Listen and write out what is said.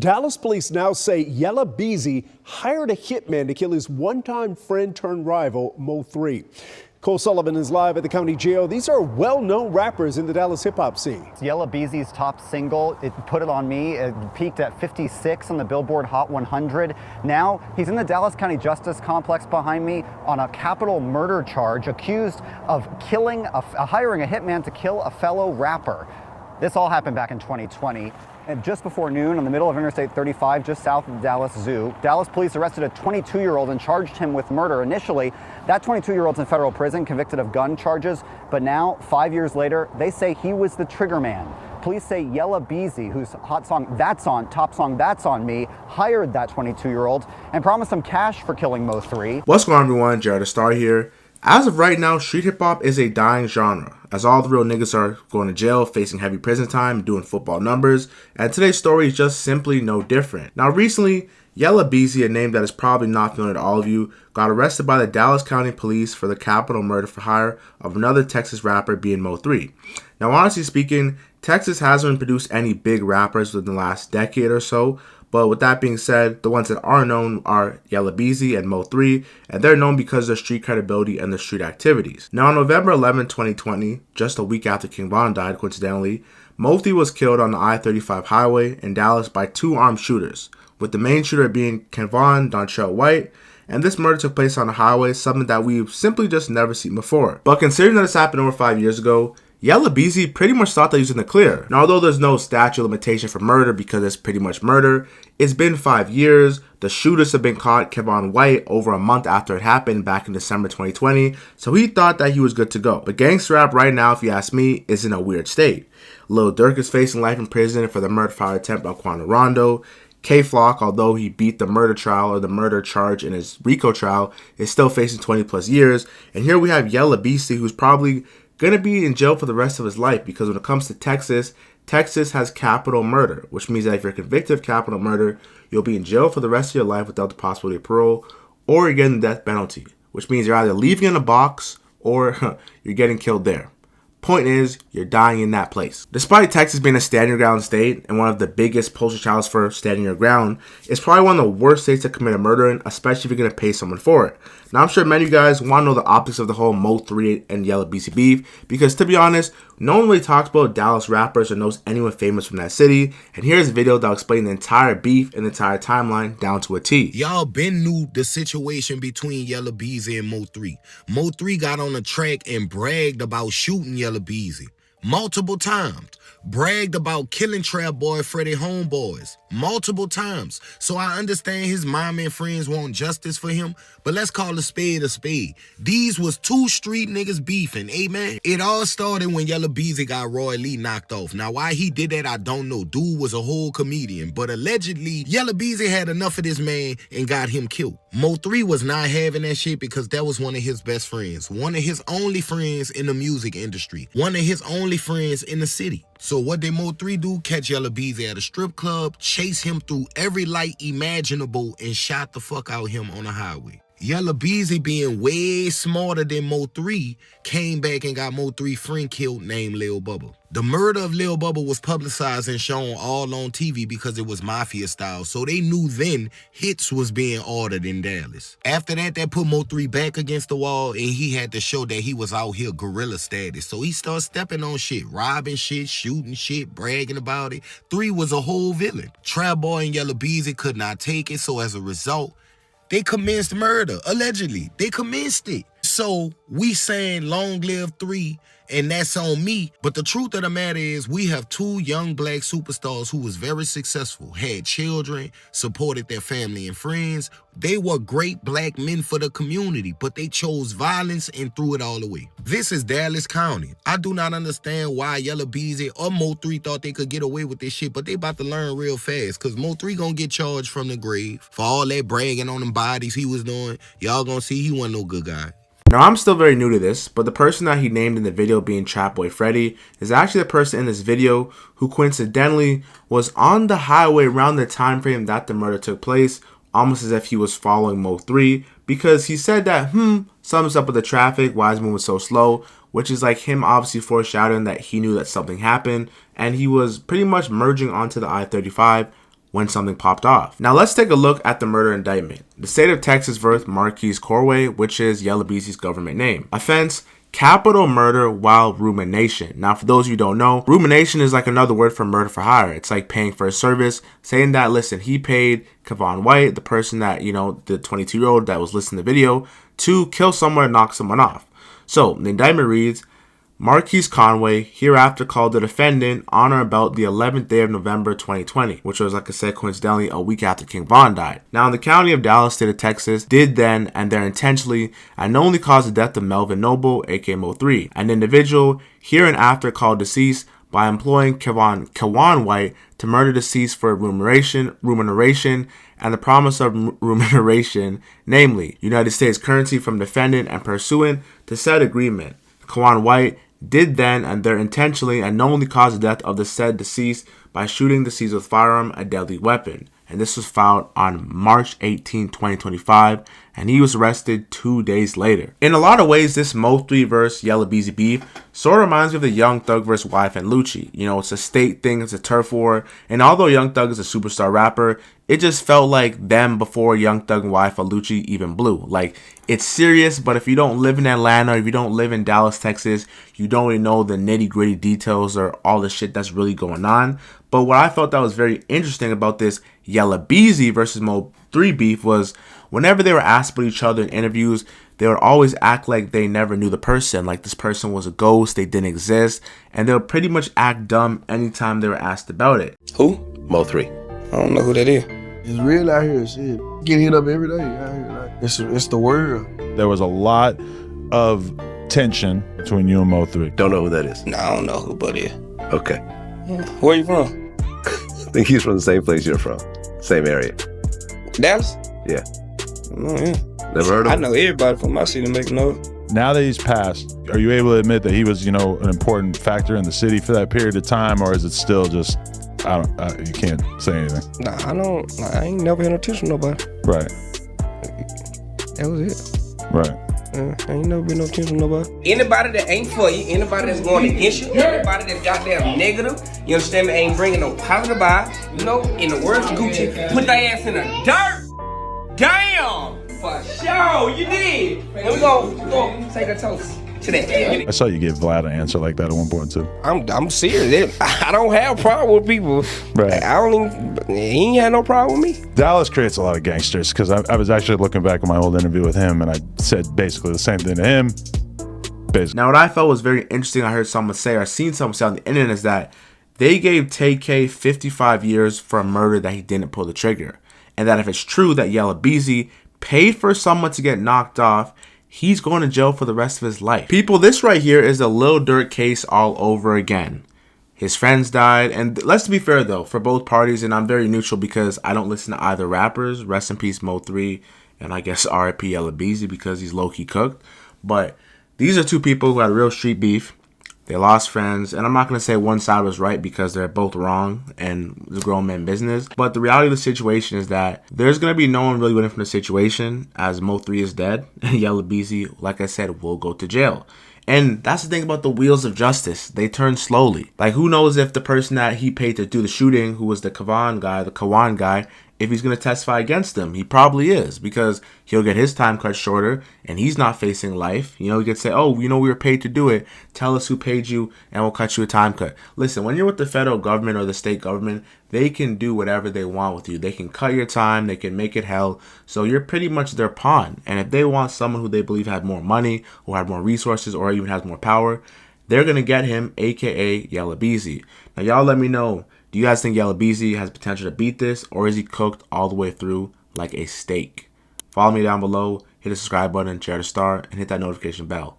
Dallas police now say Yella Beezy hired a hitman to kill his one-time friend turned rival, MO3. Cole Sullivan is live at the county jail. These are well-known rappers in the Dallas hip-hop scene. Yella Beezy's top single, Put It On Me, it peaked at 56 on the Billboard Hot 100. Now, he's in the Dallas County Justice Complex behind me on a capital murder charge, accused of hiring a hitman to kill a fellow rapper. This all happened back in 2020. And just before noon, in the middle of Interstate 35, just south of the Dallas Zoo, Dallas police arrested a 22-year-old and charged him with murder. Initially, that 22-year-old's in federal prison, convicted of gun charges. But now, 5 years later, they say he was the trigger man. Police say Yella Beezy, whose top song That's On Me, hired that 22-year-old and promised him cash for killing MO3. What's going on, everyone? Jared the Star here. As of right now, street hip-hop is a dying genre, as all the real niggas are going to jail, facing heavy prison time, doing football numbers, and today's story is just simply no different. Now recently, Yella Beezy, a name that is probably not familiar to all of you, got arrested by the Dallas County Police for the capital murder for hire of another Texas rapper, being MO3. Now honestly speaking, Texas hasn't produced any big rappers within the last decade or so, but with that being said, the ones that are known are Yella Beezy and MO3, and they're known because of their street credibility and their street activities. Now on November 11, 2020, just a week after King Von died coincidentally, MO3 was killed on the I-35 highway in Dallas by two armed shooters, with the main shooter being King Von, Dontrell White, and this murder took place on the highway, something that we've simply just never seen before. But considering that this happened over 5 years ago, Yella Beezy pretty much thought that he was in the clear. Now, although there's no statute of limitation for murder because it's pretty much murder, it's been 5 years. The shooters have been caught, Kevon White, over a month after it happened back in December 2020, so he thought that he was good to go. But gangster rap right now, if you ask me, is in a weird state. Lil Durk is facing life in prison for the murder fire attempt on Quando Rondo. K-Flock, although he beat the murder trial or the murder charge in his RICO trial, is still facing 20 plus years. And here we have Yella Beezy, who's probably gonna be in jail for the rest of his life, because when it comes to Texas, Texas has capital murder, which means that if you're convicted of capital murder, you'll be in jail for the rest of your life without the possibility of parole, or you're getting the death penalty, which means you're either leaving in a box or you're getting killed there. Point is, you're dying in that place. Despite Texas being a stand your ground state and one of the biggest poster childs for standing your ground, it's probably one of the worst states to commit a murder in, especially if you're going to pay someone for it. Now, I'm sure many of you guys want to know the optics of the whole MO3 and Yella Beezy beef, because to be honest, no one really talks about Dallas rappers or knows anyone famous from that city, and here's a video that'll explain the entire beef and the entire timeline down to a T. Y'all been knew the situation between Yella Beezy and MO3. MO3 got on the track and bragged about shooting Yella Beezy multiple times. Bragged about killing Trap Boy Freddie homeboys multiple times. So I understand his mom and friends want justice for him, but let's call a spade a spade. These was two street niggas beefing, amen. It all started when Yella Beezy got Roy Lee knocked off. Now why he did that, I don't know. Dude was a whole comedian, but allegedly Yella Beezy had enough of this man and got him killed. MO3 was not having that shit because that was one of his best friends, one of his only friends in the music industry, one of his only friends in the city. So what did MO3 do? Catch Yella Beezy at a strip club, chase him through every light imaginable, and shot the fuck out him on the highway. Yella Beezy, being way smarter than MO3, came back and got MO3 friend killed named Lil Bubba. The murder of Lil Bubba was publicized and shown all on TV because it was mafia style, so they knew then hits was being ordered in Dallas. After that, that put MO3 back against the wall, and he had to show that he was out here guerrilla status. So he started stepping on shit, robbing shit, shooting shit, bragging about it. 3 was a whole villain. Trap Boy and Yella Beezy could not take it, so as a result, they commenced murder. Allegedly, they commenced it. So we saying long live 3, and that's on me. But the truth of the matter is, we have 2 young black superstars who was very successful, had children, supported their family and friends. They were great black men for the community, but they chose violence and threw it all away. This is Dallas County. I do not understand why Yella Beezy or MO3 thought they could get away with this shit, but they about to learn real fast, because MO3 gonna get charged from the grave for all that bragging on them bodies he was doing. Y'all gonna see he wasn't no good guy. Now, I'm still very new to this, but the person that he named in the video being Trap Boy Freddy is actually the person in this video who coincidentally was on the highway around the time frame that the murder took place, almost as if he was following MO3, because he said that, something's up with the traffic, why is moving so slow, which is like him obviously foreshadowing that he knew that something happened, and he was pretty much merging onto the I-35 when something popped off. Now let's take a look at the murder indictment. The state of Texas versus Marquise Corway, which is Yella Beezy's government name. Offense: capital murder while rumination. Now, for those of you who don't know, rumination is like another word for murder for hire. It's like paying for a service, saying that, listen, he paid Kevon White, the person that, the 22-year-old that was listening to the video, to kill someone and knock someone off. So the indictment reads, Marquise Conway hereafter called the defendant on or about the 11th day of November 2020, which was, like I said, coincidentally a week after King Von died. Now, in the county of Dallas, state of Texas, did then and there intentionally and knowingly cause the death of Melvin Noble, aka MO3, an individual hereinafter called deceased by employing Kevon White to murder deceased for remuneration, and the promise of remuneration, namely United States currency from defendant and pursuant to said agreement. Kevon White did then and there intentionally and knowingly cause the death of the said deceased by shooting deceased with firearm, a deadly weapon. And this was filed on March 18, 2025, and he was arrested 2 days later. In a lot of ways, this MO3 versus Yella Beezy beef sort of reminds me of the Young Thug versus YF and Lucci. It's a state thing, it's a turf war, and although Young Thug is a superstar rapper, it just felt like them before Young Thug and YF and Lucci even blew. Like, it's serious, but if you don't live in Atlanta, if you don't live in Dallas, Texas, you don't really know the nitty-gritty details or all the shit that's really going on. But what I thought that was very interesting about this Yella Beezy versus MO3 beef was whenever they were asked about each other in interviews, they would always act like they never knew the person, like this person was a ghost, they didn't exist, and they would pretty much act dumb anytime they were asked about it. Who? MO3. I don't know who that is. It's real out here, shit. Get hit up every day out here. Like, it's the world. There was a lot of tension between you and Mo3. Don't know who that is. Nah, I don't know who Buddy is. Okay. Where you from? I think he's from the same place you're from. Same area. Dallas? Yeah. Oh, yeah. Never heard of I him? know everybody from my city making noise. Now that he's passed, are you able to admit that he was, an important factor in the city for that period of time, or is it still just, you can't say anything? Nah, I ain't never had no tension with nobody. Right. That was it. Right. I ain't never been no tension with nobody. Anybody that ain't for you, anybody that's going against you, anybody that's goddamn negative, you understand me, ain't bringing no positive vibe, in the words of Gucci, put their ass in the dirt. Damn! For sure, you did. And we go take a toast to that. I saw you give Vlad an answer like that at one point too. I'm serious. I don't have a problem with people. Right. He ain't had no problem with me. Dallas creates a lot of gangsters because I was actually looking back at my old interview with him and I said basically the same thing to him. Basically. Now, what I felt was very interesting, I heard someone say, or seen someone say on the internet, is that they gave TK 55 years for a murder that he didn't pull the trigger. And that if it's true that Yella Beezy paid for someone to get knocked off, he's going to jail for the rest of his life. People, this right here is the Lil Durk case all over again. His friends died, and let's be fair though, for both parties, and I'm very neutral because I don't listen to either rappers. Rest in peace Mo3, and I guess RIP Yella Beezy because he's low-key cooked. But these are two people who had real street beef. They lost friends, and I'm not going to say one side was right because they're both wrong and it's a grown man business. But the reality of the situation is that there's going to be no one really winning from the situation as Mo3 is dead and Yella Beezy, like I said, will go to jail. And that's the thing about the wheels of justice. They turn slowly. Like, who knows if the person that he paid to do the shooting, who was the Kawan guy, if he's going to testify against him. He probably is, because he'll get his time cut shorter and he's not facing life. He could say, oh, we were paid to do it. Tell us who paid you and we'll cut you a time cut. Listen, when you're with the federal government or the state government, they can do whatever they want with you. They can cut your time. They can make it hell. So you're pretty much their pawn. And if they want someone who they believe had more money or had more resources or even has more power, they're going to get him, aka Yella Beezy. Now, y'all let me know. Do you guys think Yella Beezy has potential to beat this, or is he cooked all the way through like a steak? Follow me down below, hit the subscribe button, share the star, and hit that notification bell.